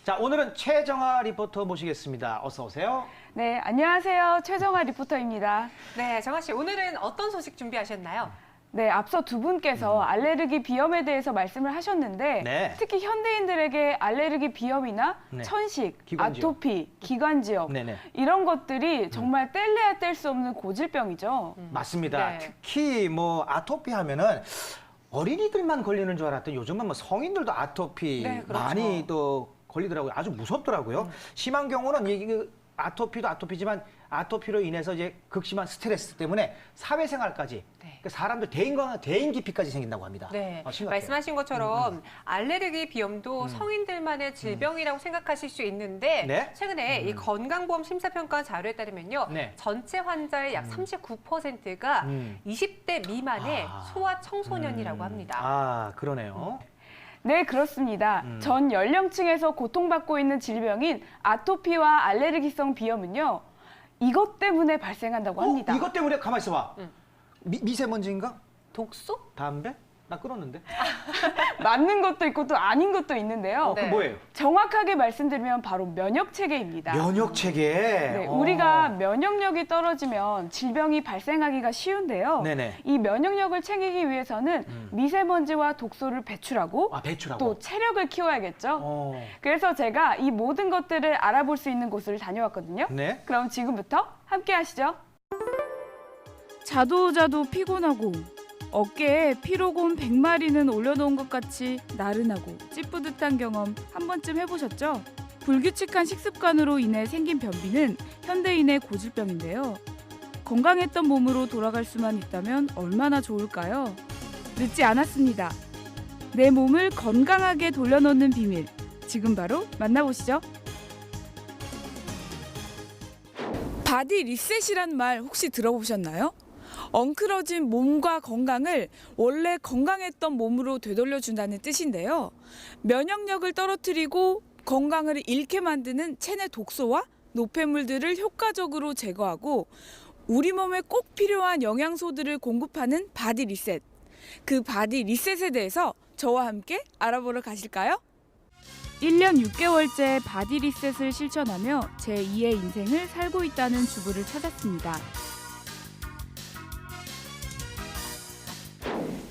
자, 오늘은 최정아 리포터 모시겠습니다. 어서 오세요. 네, 안녕하세요. 최정아 리포터입니다. 네, 정아 씨, 오늘은 어떤 소식 준비하셨나요? 네, 앞서 두 분께서 알레르기 비염에 대해서 말씀을 하셨는데 네. 특히 현대인들에게 알레르기 비염이나 네. 천식, 기관지염. 아토피, 기관지염 네네. 이런 것들이 정말 뗄래야 뗄 수 없는 고질병이죠. 맞습니다. 네. 특히 뭐 아토피 하면은 어린이들만 걸리는 줄 알았더니 요즘은 뭐 성인들도 아토피 네, 그렇죠. 많이 또 걸리더라고요. 아주 무섭더라고요. 심한 경우는 이게 아토피도 아토피지만 아토피로 인해서 이제 극심한 스트레스 때문에 사회생활까지 네. 그 사람들 대인 기피까지 생긴다고 합니다. 네, 심각해요. 말씀하신 것처럼 알레르기 비염도 성인들만의 질병이라고 생각하실 수 있는데 네? 최근에 이 건강보험 심사평가 자료에 따르면요, 네. 전체 환자의 약 39%가 20대 미만의 아. 소아 청소년이라고 합니다. 아, 그러네요. 네, 그렇습니다. 전 연령층에서 고통받고 있는 질병인 아토피와 알레르기성 비염은요. 이것 때문에 발생한다고 합니다. 이것 때문에 가만히 있어봐. 미세먼지인가? 독소? 담배? 나 끊었는데. 맞는 것도 있고 또 아닌 것도 있는데요. 네. 그 뭐예요? 정확하게 말씀드리면 바로 면역 체계입니다. 면역 체계. 네, 우리가 면역력이 떨어지면 질병이 발생하기가 쉬운데요. 네네. 이 면역력을 챙기기 위해서는 미세먼지와 독소를 배출하고 아, 배출하고. 또 체력을 키워야겠죠. 어. 그래서 제가 이 모든 것들을 알아볼 수 있는 곳을 다녀왔거든요. 네. 그럼 지금부터 함께 하시죠. 자도 피곤하고 어깨에 피로곤 100마리는 올려놓은 것 같이 나른하고 찌뿌듯한 경험 한 번쯤 해보셨죠? 불규칙한 식습관으로 인해 생긴 변비는 현대인의 고질병인데요. 건강했던 몸으로 돌아갈 수만 있다면 얼마나 좋을까요? 늦지 않았습니다. 내 몸을 건강하게 돌려놓는 비밀, 지금 바로 만나보시죠. 바디 리셋이란 말 혹시 들어보셨나요? 엉클어진 몸과 건강을 원래 건강했던 몸으로 되돌려준다는 뜻인데요. 면역력을 떨어뜨리고 건강을 잃게 만드는 체내 독소와 노폐물들을 효과적으로 제거하고 우리 몸에 꼭 필요한 영양소들을 공급하는 바디 리셋. 그 바디 리셋에 대해서 저와 함께 알아보러 가실까요? 1년 6개월째 바디 리셋을 실천하며 제2의 인생을 살고 있다는 주부를 찾았습니다.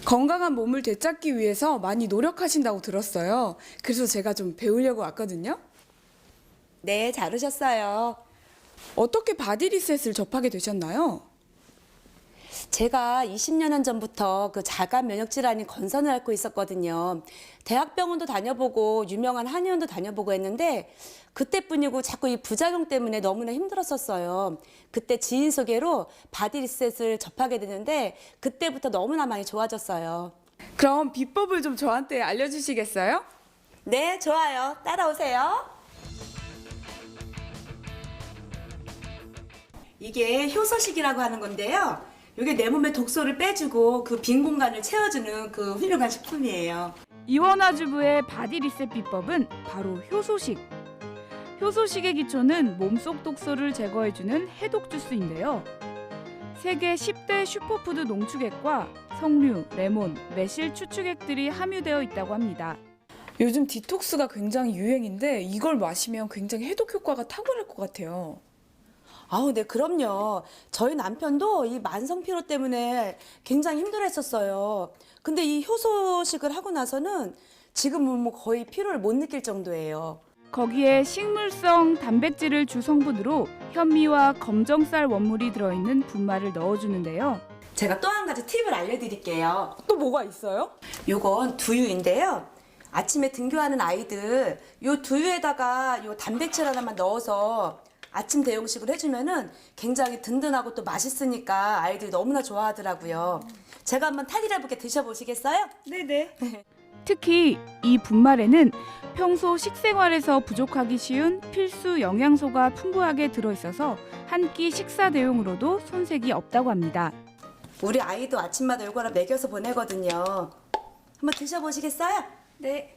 건강한 몸을 되찾기 위해서 많이 노력하신다고 들었어요. 그래서 제가 좀 배우려고 왔거든요. 네, 잘 오셨어요. 어떻게 바디 리셋을 접하게 되셨나요? 제가 20년 전부터 그 자가 면역 질환인 건선을 앓고 있었거든요. 대학병원도 다녀보고 유명한 한의원도 다녀보고 했는데 그때뿐이고 자꾸 이 부작용 때문에 너무나 힘들었었어요. 그때 지인 소개로 바디 리셋을 접하게 되는데 그때부터 너무나 많이 좋아졌어요. 그럼 비법을 좀 저한테 알려주시겠어요? 네, 좋아요. 따라오세요. 이게 효소식이라고 하는 건데요. 이게 내 몸의 독소를 빼주고 그 빈 공간을 채워주는 그 훌륭한 식품이에요. 이원화 주부의 바디 리셋 비법은 바로 효소식. 효소식의 기초는 몸속 독소를 제거해주는 해독 주스인데요. 세계 10대 슈퍼푸드 농축액과 석류, 레몬, 매실 추축액들이 함유되어 있다고 합니다. 요즘 디톡스가 굉장히 유행인데 이걸 마시면 굉장히 해독 효과가 탁월할 것 같아요. 아우, 네, 그럼요. 저희 남편도 이 만성 피로 때문에 굉장히 힘들어했었어요. 근데 이 효소식을 하고 나서는 지금은 뭐 거의 피로를 못 느낄 정도예요. 거기에 식물성 단백질을 주 성분으로 현미와 검정쌀 원물이 들어있는 분말을 넣어주는데요. 제가 또 한 가지 팁을 알려드릴게요. 또 뭐가 있어요? 요건 두유인데요. 아침에 등교하는 아이들 요 두유에다가 요 단백질 하나만 넣어서 아침 대용식으로 해주면은 굉장히 든든하고 또 맛있으니까 아이들이 너무나 좋아하더라고요. 제가 한번 타기라부게 드셔보시겠어요? 네네. 특히 이 분말에는 평소 식생활에서 부족하기 쉬운 필수 영양소가 풍부하게 들어있어서 한 끼 식사 대용으로도 손색이 없다고 합니다. 우리 아이도 아침마다 요거를 먹여서 보내거든요. 한번 드셔보시겠어요? 네.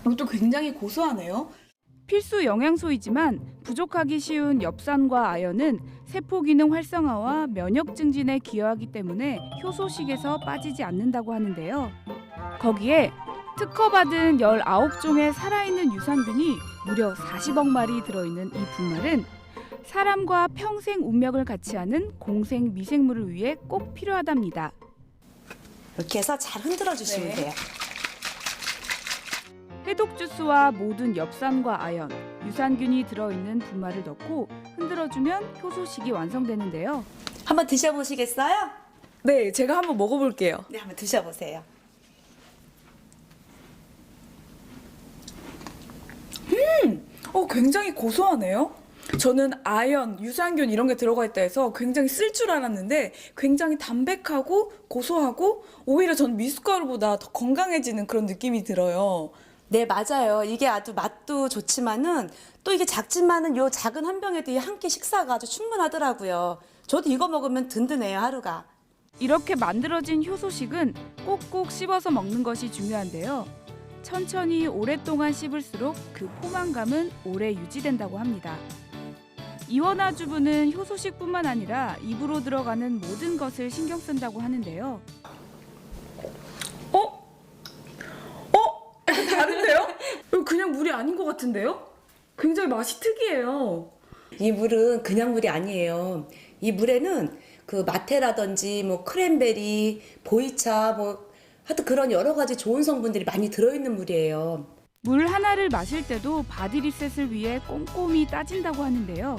이것도 굉장히 고소하네요. 필수 영양소이지만 부족하기 쉬운 엽산과 아연은 세포 기능 활성화와 면역 증진에 기여하기 때문에 효소식에서 빠지지 않는다고 하는데요. 거기에 특허받은 19종의 살아있는 유산균이 무려 40억 마리 들어있는 이 분말은 사람과 평생 운명을 같이 하는 공생 미생물을 위해 꼭 필요하답니다. 이렇게 해서 잘 흔들어 주시면 네. 돼요. 해독 주스와 모든 엽산과 아연, 유산균이 들어있는 분말을 넣고 흔들어주면 효소식이 완성되는데요. 한번 드셔보시겠어요? 네, 제가 한번 먹어볼게요. 네, 한번 드셔보세요. 굉장히 고소하네요. 저는 아연, 유산균 이런 게 들어가 있다 해서 굉장히 쓸 줄 알았는데 굉장히 담백하고 고소하고 오히려 전 미숫가루보다 더 건강해지는 그런 느낌이 들어요. 네, 맞아요. 이게 아주 맛도 좋지만은 또 이게 작지만은 요 작은 한 병에도 이 한 끼 식사가 아주 충분하더라고요. 저도 이거 먹으면 든든해요, 하루가. 이렇게 만들어진 효소식은 꼭꼭 씹어서 먹는 것이 중요한데요. 천천히 오랫동안 씹을수록 그 포만감은 오래 유지된다고 합니다. 이원화 주부는 효소식뿐만 아니라 입으로 들어가는 모든 것을 신경 쓴다고 하는데요. 약간 다른데요? 이거 그냥 물이 아닌 것 같은데요? 굉장히 맛이 특이해요. 이 물은 그냥 물이 아니에요. 이 물에는 그 마테라든지 뭐 크랜베리, 보이차 뭐 하여튼 그런 여러 가지 좋은 성분들이 많이 들어있는 물이에요. 물 하나를 마실 때도 바디 리셋을 위해 꼼꼼히 따진다고 하는데요.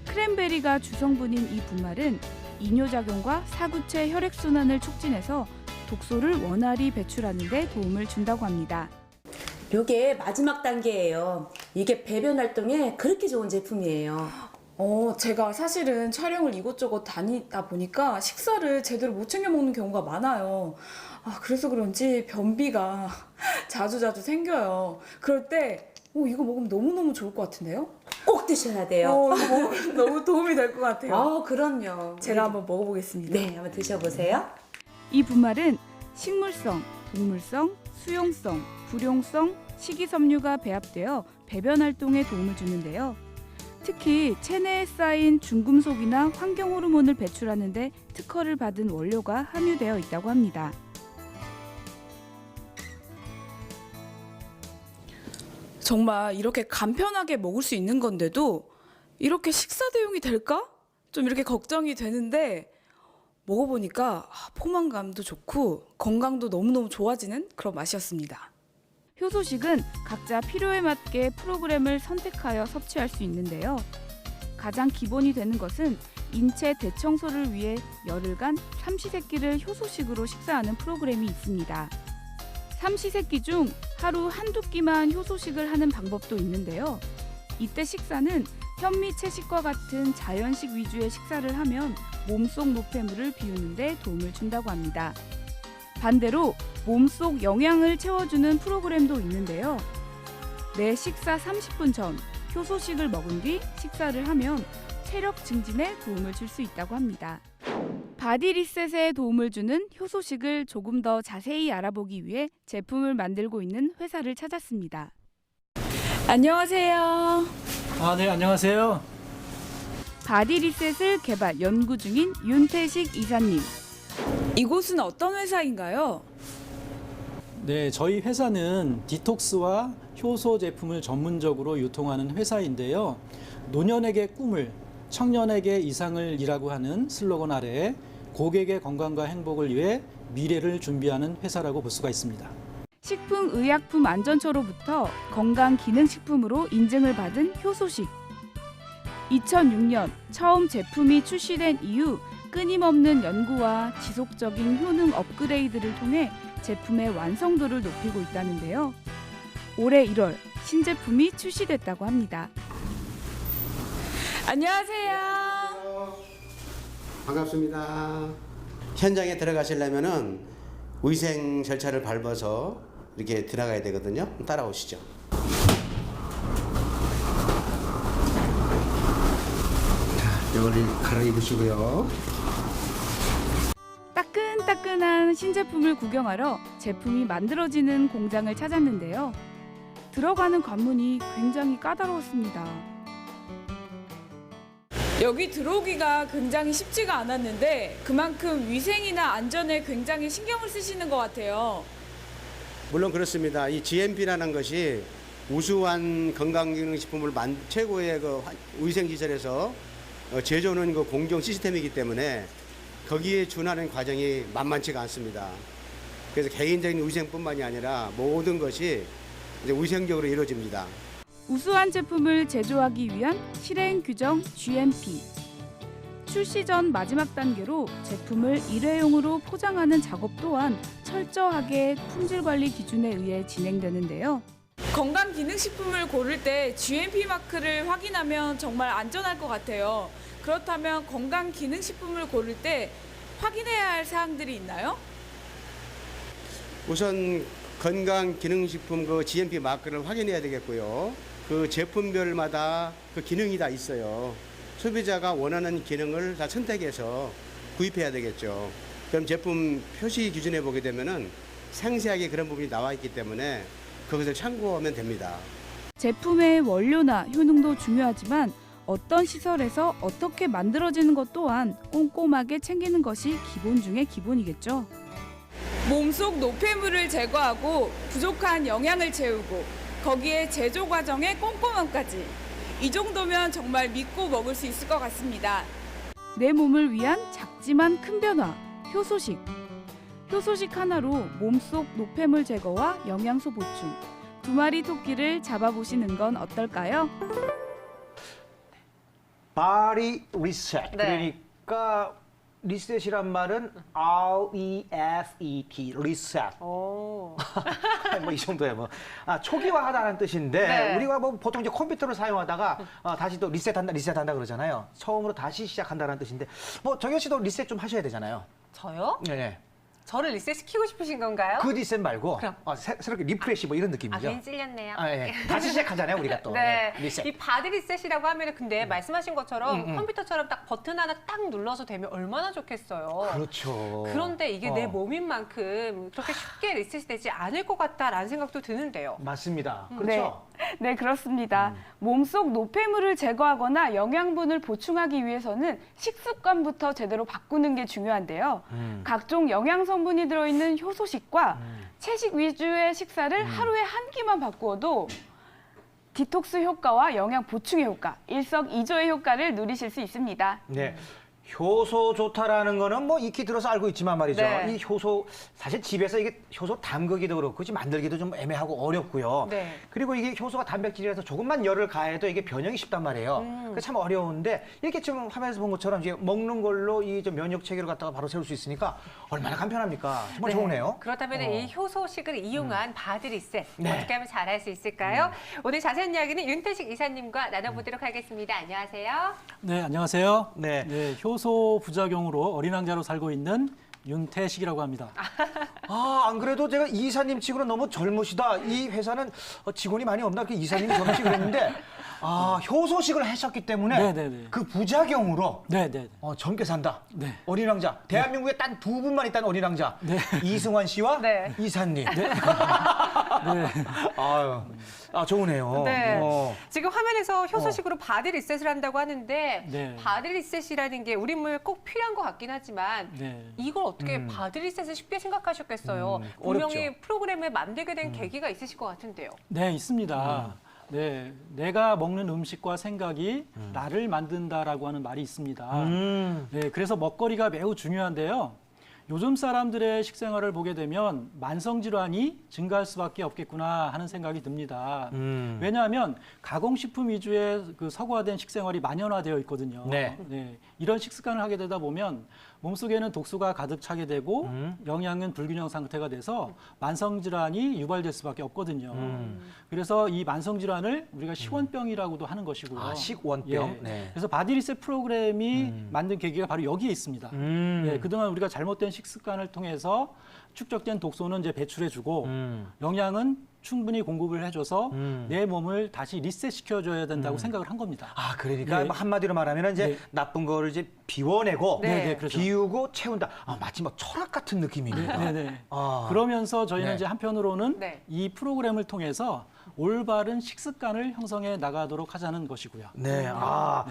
크랜베리가 주성분인 이 분말은 이뇨작용과 사구체 혈액순환을 촉진해서 독소를 원활히 배출하는 데 도움을 준다고 합니다. 요게 마지막 단계예요. 이게 배변 활동에 그렇게 좋은 제품이에요. 제가 사실은 촬영을 이곳저곳 다니다 보니까 식사를 제대로 못 챙겨 먹는 경우가 많아요. 그래서 그런지 변비가 자주 생겨요. 그럴 때 이거 먹으면 너무너무 좋을 것 같은데요? 꼭 드셔야 돼요. 이거 먹으면 너무 도움이 될 것 같아요. 그럼요. 제가 한번 먹어보겠습니다. 네, 한번 드셔보세요. 이 분말은 식물성, 동물성, 수용성, 불용성, 식이섬유가 배합되어 배변 활동에 도움을 주는데요. 특히 체내에 쌓인 중금속이나 환경 호르몬을 배출하는 데 특허를 받은 원료가 함유되어 있다고 합니다. 정말 이렇게 간편하게 먹을 수 있는 건데도 이렇게 식사 대용이 될까? 좀 이렇게 걱정이 되는데 먹어보니까 포만감도 좋고 건강도 너무너무 좋아지는 그런 맛이었습니다. 효소식은 각자 필요에 맞게 프로그램을 선택하여 섭취할 수 있는데요. 가장 기본이 되는 것은 인체 대청소를 위해 열흘간 삼시세끼를 효소식으로 식사하는 프로그램이 있습니다. 삼시세끼 중 하루 한두 끼만 효소식을 하는 방법도 있는데요. 이때 식사는 현미 채식과 같은 자연식 위주의 식사를 하면 몸속 노폐물을 비우는 데 도움을 준다고 합니다. 반대로 몸속 영양을 채워주는 프로그램도 있는데요. 내 식사 30분 전 효소식을 먹은 뒤 식사를 하면 체력 증진에 도움을 줄 수 있다고 합니다. 바디 리셋에 도움을 주는 효소식을 조금 더 자세히 알아보기 위해 제품을 만들고 있는 회사를 찾았습니다. 안녕하세요. 네, 안녕하세요. 바디 리셋을 개발 연구 중인 윤태식 이사님. 이곳은 어떤 회사인가요? 네, 저희 회사는 디톡스와 효소 제품을 전문적으로 유통하는 회사인데요. 노년에게 꿈을, 청년에게 이상을 이라고 하는 슬로건 아래에 고객의 건강과 행복을 위해 미래를 준비하는 회사라고 볼 수가 있습니다. 식품의약품안전처로부터 건강기능식품으로 인증을 받은 효소식. 2006년 처음 제품이 출시된 이후 끊임없는 연구와 지속적인 효능 업그레이드를 통해 제품의 완성도를 높이고 있다는데요. 올해 1월 신제품이 출시됐다고 합니다. 안녕하세요. 반갑습니다. 현장에 들어가시려면은 위생 절차를 밟아서 이렇게 들어가야 되거든요. 따라오시죠. 자, 이걸 갈아입으시고요. 따끈따끈한 신제품을 구경하러 제품이 만들어지는 공장을 찾았는데요. 들어가는 관문이 굉장히 까다로웠습니다. 여기 들어오기가 굉장히 쉽지가 않았는데 그만큼 위생이나 안전에 굉장히 신경을 쓰시는 것 같아요. 물론 그렇습니다. 이 GMP라는 것이 우수한 건강기능식품을 최고의 그 위생시설에서 제조하는 그 공정 시스템이기 때문에 거기에 준하는 과정이 만만치가 않습니다. 그래서 개인적인 위생뿐만이 아니라 모든 것이 이제 위생적으로 이루어집니다. 우수한 제품을 제조하기 위한 실행 규정 GMP. 출시 전 마지막 단계로 제품을 일회용으로 포장하는 작업 또한 철저하게 품질 관리 기준에 의해 진행되는데요. 건강기능식품을 고를 때 GMP 마크를 확인하면 정말 안전할 것 같아요. 그렇다면 건강기능식품을 고를 때 확인해야 할 사항들이 있나요? 우선 건강기능식품 그 GMP 마크를 확인해야 되겠고요. 그 제품별마다 그 기능이 다 있어요. 소비자가 원하는 기능을 다 선택해서 구입해야 되겠죠. 그럼 제품 표시 기준에 보게 되면은 상세하게 그런 부분이 나와 있기 때문에 그것을 참고하면 됩니다. 제품의 원료나 효능도 중요하지만 어떤 시설에서 어떻게 만들어지는 것 또한 꼼꼼하게 챙기는 것이 기본 중의 기본이겠죠. 몸속 노폐물을 제거하고 부족한 영양을 채우고 거기에 제조 과정의 꼼꼼함까지. 이 정도면 정말 믿고 먹을 수 있을 것 같습니다. 내 몸을 위한 작지만 큰 변화, 효소식. 효소식 하나로 몸속 노폐물 제거와 영양소 보충. 2마리 토끼를 잡아보시는 건 어떨까요? 바디 리셋. 네. 그러니까 리셋이란 말은 R-E-S-E-T, 리셋. 오. 뭐 이 정도야 뭐. 초기화하다는 뜻인데 네. 우리가 뭐 보통 이제 컴퓨터를 사용하다가 다시 또 리셋한다 그러잖아요. 처음으로 다시 시작한다는 뜻인데 뭐 정현 씨도 리셋 좀 하셔야 되잖아요. 저요? 네. 저를 리셋시키고 싶으신 건가요? 그 리셋 말고 그럼. 새롭게 리프레시 뭐 이런 느낌이죠. 괜히 찔렸네요. 예. 다시 시작하잖아요, 우리가 또. 네, 리셋. 이 바디 리셋이라고 하면 근데 말씀하신 것처럼 컴퓨터처럼 딱 버튼 하나 딱 눌러서 되면 얼마나 좋겠어요. 그렇죠. 그런데 이게 내 몸인 만큼 그렇게 쉽게 리셋이 되지 않을 것 같다라는 생각도 드는데요. 맞습니다. 그렇죠. 네, 그렇습니다. 몸속 노폐물을 제거하거나 영양분을 보충하기 위해서는 식습관부터 제대로 바꾸는 게 중요한데요. 각종 영양 성분이 들어있는 효소식과 채식 위주의 식사를 하루에 한 끼만 바꾸어도 디톡스 효과와 영양 보충의 효과, 일석이조의 효과를 누리실 수 있습니다. 네. 효소 좋다라는 거는 뭐 익히 들어서 알고 있지만 말이죠. 네. 이 효소 사실 집에서 이게 효소 담그기도 그렇고 만들기도 좀 애매하고 어렵고요. 네. 그리고 이게 효소가 단백질이라서 조금만 열을 가해도 이게 변형이 쉽단 말이에요. 그게 참 어려운데 이렇게 지금 화면에서 본 것처럼 이제 먹는 걸로 이 좀 면역 체계를 갖다가 바로 세울 수 있으니까 얼마나 간편합니까? 정말 좋으네요. 그렇다면 이 효소식을 이용한 바디 리셋 네. 어떻게 하면 잘할 수 있을까요? 오늘 자세한 이야기는 윤태식 이사님과 나눠보도록 하겠습니다. 안녕하세요. 네, 안녕하세요. 네. 효소 부작용으로 어린 왕자로 살고 있는 윤태식이라고 합니다. 안 그래도 제가 이사님 치고는 너무 젊으시다. 이 회사는 직원이 많이 없나? 그 이사님이 젊으시 그랬는데 효소식을 하셨기 때문에 네네네. 그 부작용으로 네. 젊게 산다. 네. 어린 왕자. 대한민국에 단 2분만 있다는 어린 왕자. 네. 이승환 씨와 네. 이사님. 네. 아유, 좋으네요. 네. 어. 지금 화면에서 효소식으로 바디 리셋을 한다고 하는데 네. 바디 리셋이라는 게 우리 몸에 꼭 필요한 것 같긴 하지만 네. 이걸 어떻게 바디 리셋을 쉽게 생각하셨겠어요. 분명히 어렵죠. 프로그램을 만들게 된 계기가 있으실 것 같은데요. 네, 있습니다. 네, 내가 먹는 음식과 생각이 나를 만든다라고 하는 말이 있습니다. 네, 그래서 먹거리가 매우 중요한데요. 요즘 사람들의 식생활을 보게 되면 만성 질환이 증가할 수밖에 없겠구나 하는 생각이 듭니다. 왜냐하면 가공식품 위주의 그 서구화된 식생활이 만연화되어 있거든요. 네. 이런 식습관을 하게 되다 보면 몸속에는 독소가 가득 차게 되고 영양은 불균형 상태가 돼서 만성 질환이 유발될 수밖에 없거든요. 그래서 이 만성 질환을 우리가 식원병이라고도 하는 것이고요. 식원병. 예. 네. 그래서 바디 리셋 프로그램이 만든 계기가 바로 여기에 있습니다. 예, 그동안 우리가 잘못된 식습관을 통해서 축적된 독소는 이제 배출해주고 영양은 충분히 공급을 해줘서 내 몸을 다시 리셋 시켜줘야 된다고 생각을 한 겁니다. 그러니까 네. 뭐 한마디로 말하면 이제 네. 나쁜 거를 이제 비워내고 네, 그렇죠. 비우고 채운다. 마치 뭐 철학 같은 느낌입니다. 네네. 아. 그러면서 저희는 네. 이제 한편으로는 네. 이 프로그램을 통해서 올바른 식습관을 형성해 나가도록 하자는 것이고요. 네. 아.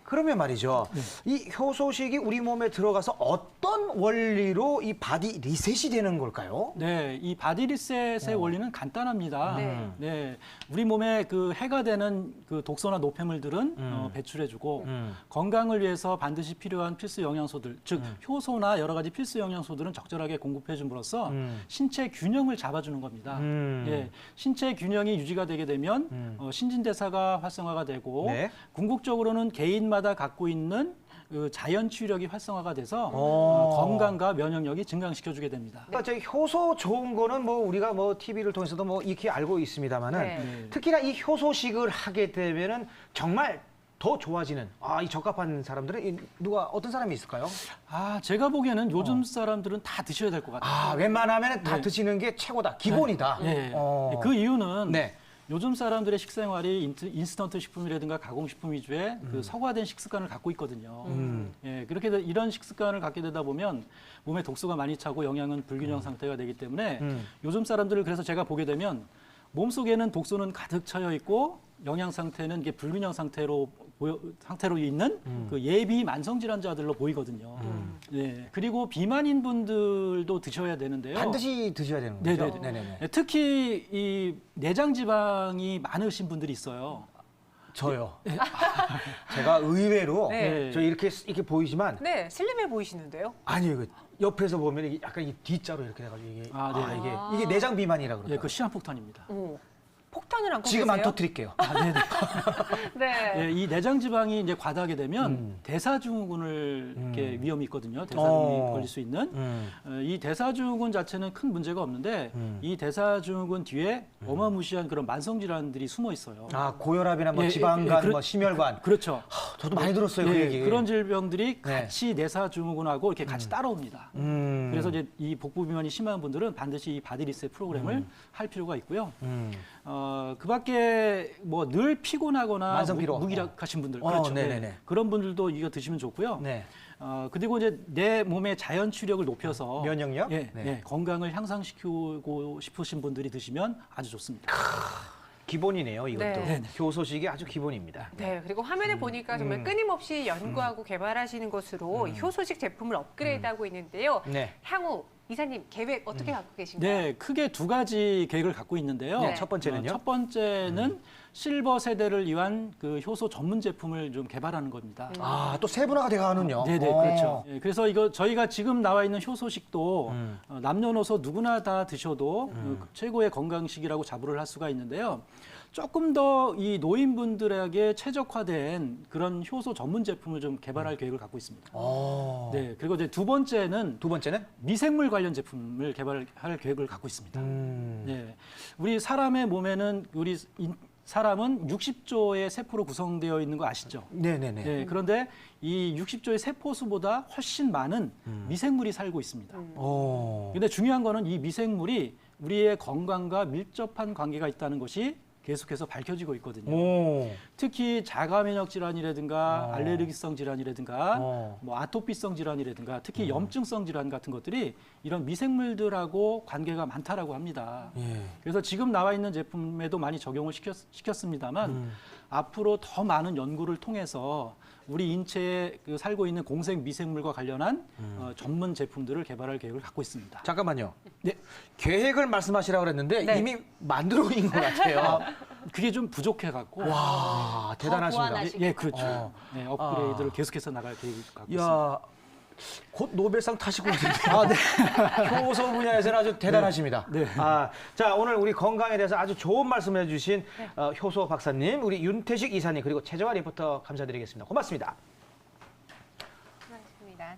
그러면 말이죠. 이 효소식이 우리 몸에 들어가서 어떤 원리로 이 바디 리셋이 되는 걸까요? 네, 이 바디 리셋의 원리는 간단합니다. 네. 네, 우리 몸에 그 해가 되는 그 독소나 노폐물들은 배출해주고 건강을 위해서 반드시 필요한 필수 영양소들, 즉 효소나 여러 가지 필수 영양소들은 적절하게 공급해줌으로써 신체 균형을 잡아주는 겁니다. 예, 신체 균형이 유지가 되게 되면 신진대사가 활성화가 되고 네. 궁극적으로는 개인마다 갖고 있는 그 자연 치유력이 활성화가 돼서 건강과 면역력이 증강시켜주게 됩니다. 그러니까 저희 효소 좋은 거는 뭐 우리가 뭐 TV를 통해서도 뭐 익히 알고 있습니다만은 네. 특히나 이 효소식을 하게 되면은 정말 더 좋아지는 이 적합한 사람들은 누가 어떤 사람이 있을까요? 아, 제가 보기에는 요즘 사람들은 다 드셔야 될 것 같아요. 웬만하면 다 네. 드시는 게 최고다, 기본이다. 네. 어. 그 이유는 네. 요즘 사람들의 식생활이 인스턴트 식품이라든가 가공식품 위주의 그 서구화된 식습관을 갖고 있거든요. 예, 그렇게 이런 식습관을 갖게 되다 보면 몸에 독소가 많이 차고 영양은 불균형 상태가 되기 때문에 요즘 사람들을 그래서 제가 보게 되면 몸속에는 독소는 가득 차여 있고 영양 상태는 이게 불균형 상태로 있는 그 예비 만성 질환자들로 보이거든요. 예, 그리고 비만인 분들도 드셔야 되는데요. 반드시 드셔야 되는 거죠? 네네네. 네네네. 예, 특히 이 내장 지방이 많으신 분들이 있어요. 저요. 제가 의외로 네. 저 이렇게 보이지만 네, 슬림해 보이시는데요. 아니요. 그 옆에서 보면 이게 약간 이 D자로 이렇게 돼가지고 이게 네. 이게 내장 비만이라 예, 그러더라고요. 그 시한폭탄입니다. 폭탄을 안고 지금 계세요? 안 터뜨릴게요. 네. 예, 이 내장 지방이 이제 과다하게 되면 대사증후군을 이렇게 위험이 있거든요. 대사증후군이 걸릴 수 있는. 이 대사증후군 자체는 큰 문제가 없는데 이 대사증후군 뒤에 어마무시한 그런 만성 질환들이 숨어 있어요. 고혈압이나 뭐 예, 지방간, 예, 뭐 심혈관. 그렇죠. 저도 많이 들었어요, 그 예, 얘기. 그런 질병들이 네. 같이 내사증후군하고 이렇게 같이 따라옵니다. 그래서 이제 이 복부 비만이 심한 분들은 반드시 이 바디 리셋 프로그램을 할 필요가 있고요. 그 밖에 뭐 늘 피곤하거나 만성 피로. 무기력하신 분들, 그렇죠. 네네네. 네. 그런 분들도 이거 드시면 좋고요. 네. 그리고 이제 내 몸의 자연 치유력을 높여서 면역력? 예, 네. 예, 건강을 향상시키고 싶으신 분들이 드시면 아주 좋습니다. 기본이네요, 이것도. 네. 효소식이 아주 기본입니다. 네, 그리고 화면을 보니까 정말 끊임없이 연구하고 개발하시는 것으로 이 효소식 제품을 업그레이드하고 있는데요. 네. 향후 이사님 계획 어떻게 갖고 계신가요? 네, 크게 두 가지 계획을 갖고 있는데요. 네, 첫 번째는요? 첫 번째는 실버 세대를 위한 그 효소 전문 제품을 좀 개발하는 겁니다. 또 세분화가 돼가는요. 네네, 그렇죠. 예, 그래서 이거 저희가 지금 나와 있는 효소식도 남녀노소 누구나 다 드셔도 최고의 건강식이라고 자부를 할 수가 있는데요. 조금 더 이 노인분들에게 최적화된 그런 효소 전문 제품을 좀 개발할 계획을 갖고 있습니다. 네, 그리고 이제 두 번째는 두 번째는? 미생물 관련 제품을 개발할 계획을 갖고 있습니다. 네, 우리 사람의 몸에는 사람은 60조의 세포로 구성되어 있는 거 아시죠? 네네네. 네, 그런데 이 60조의 세포 수보다 훨씬 많은 미생물이 살고 있습니다. 근데 중요한 거는 이 미생물이 우리의 건강과 밀접한 관계가 있다는 것이 계속해서 밝혀지고 있거든요. 특히 자가 면역 질환이라든가 알레르기성 질환이라든가 뭐 아토피성 질환이라든가 특히 염증성 질환 같은 것들이 이런 미생물들하고 관계가 많다라고 합니다. 그래서 지금 나와 있는 제품에도 많이 적용을 시켰습니다만 앞으로 더 많은 연구를 통해서 우리 인체에 살고 있는 공생 미생물과 관련한 전문 제품들을 개발할 계획을 갖고 있습니다. 잠깐만요. 네. 계획을 말씀하시라고 그랬는데 네. 이미 만들어 있는 것 같아요. 그게 좀 부족해갖고. 와, 대단하십니다. 보완하시고. 예, 그렇죠. 네, 업그레이드를 계속해서 나갈 계획을 갖고 있습니다. 야, 곧 노벨상 타시고 오는데. 효소 분야에서는 아주 대단하십니다. 네. 자, 오늘 우리 건강에 대해서 아주 좋은 말씀을 해주신 효소 박사님, 우리 윤태식 이사님, 그리고 최정화 리포터 감사드리겠습니다. 고맙습니다. 수고하셨습니다.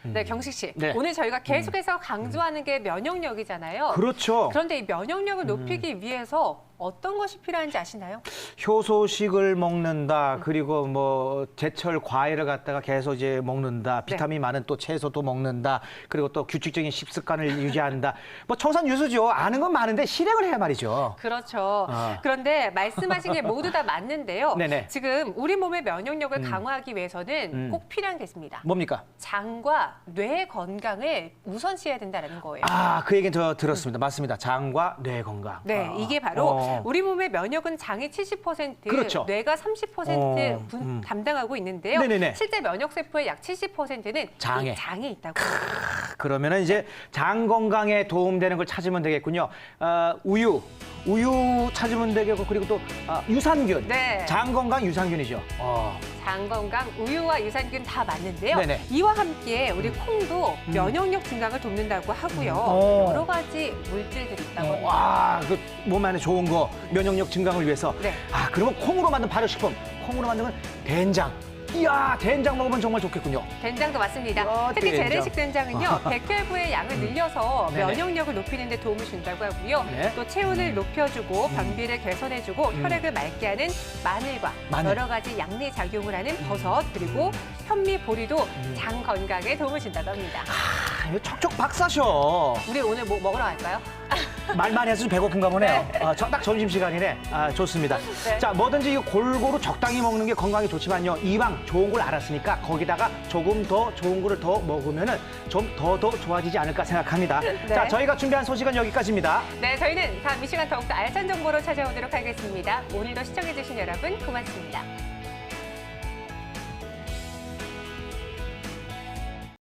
네, 경식 씨. 네. 오늘 저희가 계속해서 강조하는 게 면역력이잖아요. 그렇죠. 그런데 이 면역력을 높이기 위해서 어떤 것이 필요한지 아시나요? 효소식을 먹는다. 그리고 뭐 제철 과일을 갖다가 계속 이제 먹는다. 비타민 많은 또 채소도 먹는다. 그리고 또 규칙적인 식습관을 유지한다. 뭐 청산유수죠. 아는 건 많은데 실행을 해야 말이죠. 그렇죠. 그런데 말씀하신 게 모두 다 맞는데요. 네네. 지금 우리 몸의 면역력을 강화하기 위해서는 꼭 필요한 게 있습니다. 뭡니까? 장과 뇌 건강을 우선시해야 된다는 거예요. 아, 그 얘기는 저 들었습니다. 맞습니다. 장과 뇌 건강. 네, 이게 바로 우리 몸의 면역은 장이 70%, 그렇죠. 뇌가 30% 담당하고 있는데요. 네네네. 실제 면역 세포의 약 70%는 장에. 장에 있다고. 그러면은 이제 장 건강에 도움되는 걸 찾으면 되겠군요. 우유 찾으면 되겠고 그리고 또 유산균. 네. 장 건강 유산균이죠. 장 건강, 우유와 유산균 다 맞는데요. 네네. 이와 함께 우리 콩도 면역력 증강을 돕는다고 하고요. 여러 가지 물질들이 있다고 합니다. 와, 그 몸 안에 좋은 거 면역력 증강을 위해서. 네. 아, 그러면 콩으로 만든 발효식품. 콩으로 만든 건 된장. 이야, 된장 먹으면 정말 좋겠군요. 된장도 맞습니다. 특히 된장. 재래식 된장은요, 백혈구의 양을 늘려서 네네. 면역력을 높이는 데 도움을 준다고 하고요. 네. 또 체온을 높여주고 변비를 개선해주고 혈액을 맑게 하는 마늘과 마늘. 여러 가지 양리 작용을 하는 버섯 그리고 현미, 보리도 장 건강에 도움을 준다고 합니다. 아, 이거 척척 박사셔. 우리 오늘 뭐 먹으러 갈까요? 말만 해서 좀 배고픈가 보네요. 딱 점심시간이네. 좋습니다. 네. 자, 뭐든지 골고루 적당히 먹는 게 건강에 좋지만요. 이왕 좋은 걸 알았으니까 거기다가 조금 더 좋은 거를 더 먹으면은 좀 더 좋아지지 않을까 생각합니다. 자, 저희가 준비한 소식은 여기까지입니다. 네, 저희는 다음 이 시간 더욱더 알찬 정보로 찾아오도록 하겠습니다. 오늘도 시청해주신 여러분 고맙습니다.